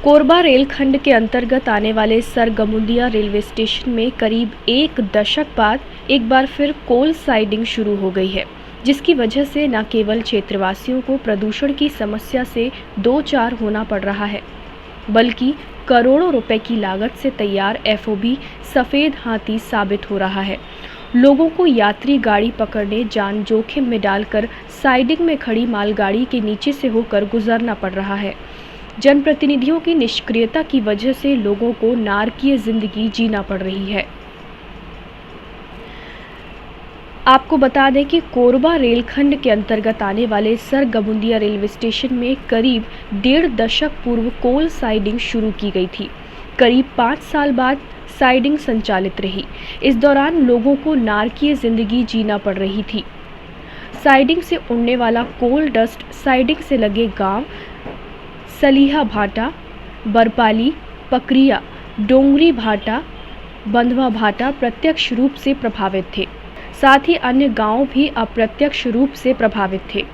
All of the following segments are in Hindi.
कोरबा रेलखंड के अंतर्गत आने वाले सरगमुंदिया रेलवे स्टेशन में करीब एक दशक बाद एक बार फिर कोल साइडिंग शुरू हो गई है, जिसकी वजह से न केवल क्षेत्रवासियों को प्रदूषण की समस्या से दो चार होना पड़ रहा है, बल्कि करोड़ों रुपए की लागत से तैयार एफओबी सफेद हाथी साबित हो रहा है। लोगों को यात्री गाड़ी पकड़ने जान जोखिम में डालकर साइडिंग में खड़ी मालगाड़ी के नीचे से होकर गुजरना पड़ रहा है। जनप्रतिनिधियों की निष्क्रियता की वजह से लोगों को नारकीय जिंदगी जीना पड़ रही है। आपको बता दें कि कोरबा रेलखंड के अंतर्गत आने वाले सरगमुंदिया रेलवे स्टेशन में करीब 1.5 दशक पूर्व कोल साइडिंग शुरू की गई थी। करीब 5 साल बाद साइडिंग संचालित रही। इस दौरान लोगों को नारकीय जिंदगी जीना पड़ रही थी। साइडिंग से उड़ने वाला कोल डस्ट साइडिंग से लगे गांव सलीहा भाटा, बरपाली, पकरिया, डोंगरी भाटा, बंधवा भाटा प्रत्यक्ष रूप से प्रभावित थे। साथ ही अन्य गांव भी अप्रत्यक्ष रूप से प्रभावित थे।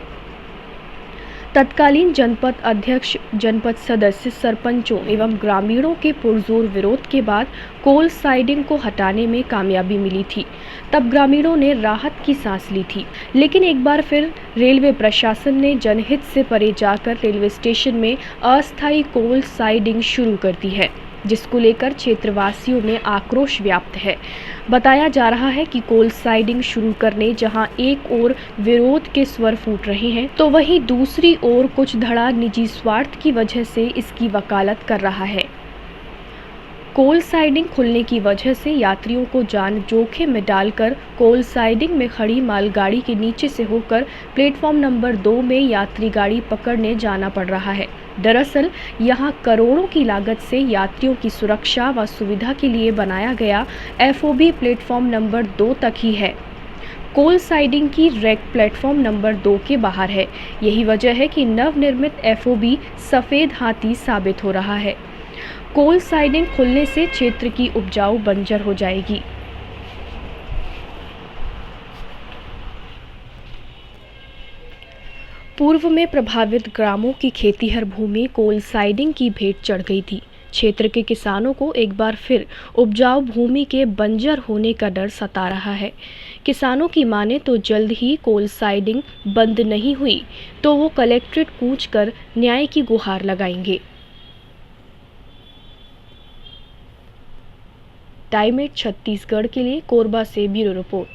तत्कालीन जनपद अध्यक्ष, जनपद सदस्य, सरपंचों एवं ग्रामीणों के पुरजोर विरोध के बाद कोल साइडिंग को हटाने में कामयाबी मिली थी। तब ग्रामीणों ने राहत की सांस ली थी। लेकिन एक बार फिर रेलवे प्रशासन ने जनहित से परे जाकर रेलवे स्टेशन में अस्थायी कोल साइडिंग शुरू कर दी है, जिसको लेकर क्षेत्रवासियों में आक्रोश व्याप्त है। बताया जा रहा है कि कोल साइडिंग शुरू करने जहां एक ओर विरोध के स्वर फूट रहे हैं, तो वहीं दूसरी ओर कुछ धड़ा निजी स्वार्थ की वजह से इसकी वकालत कर रहा है। कोल साइडिंग खुलने की वजह से यात्रियों को जान जोखिम में डालकर कोल साइडिंग में खड़ी मालगाड़ी के नीचे से होकर प्लेटफॉर्म नंबर 2 में यात्री गाड़ी पकड़ने जाना पड़ रहा है। दरअसल यहां करोड़ों की लागत से यात्रियों की सुरक्षा व सुविधा के लिए बनाया गया एफओबी प्लेटफॉर्म नंबर 2 तक ही है। कोल साइडिंग की रैक प्लेटफॉर्म नंबर 2 के बाहर है। यही वजह है कि नवनिर्मित एफओबी सफेद हाथी साबित हो रहा है। कोल साइडिंग खुलने से क्षेत्र की उपजाऊ बंजर हो जाएगी। पूर्व में प्रभावित ग्रामों की खेतीहर भूमि कोल साइडिंग की भेंट चढ़ गई थी। क्षेत्र के किसानों को एक बार फिर उपजाऊ भूमि के बंजर होने का डर सता रहा है। किसानों की माने तो जल्द ही कोल साइडिंग बंद नहीं हुई तो वो कलेक्ट्रेट कूच कर न्याय की गुहार लगाएंगे। टाइम 8 छत्तीसगढ़ के लिए कोरबा से ब्यूरो रिपोर्ट।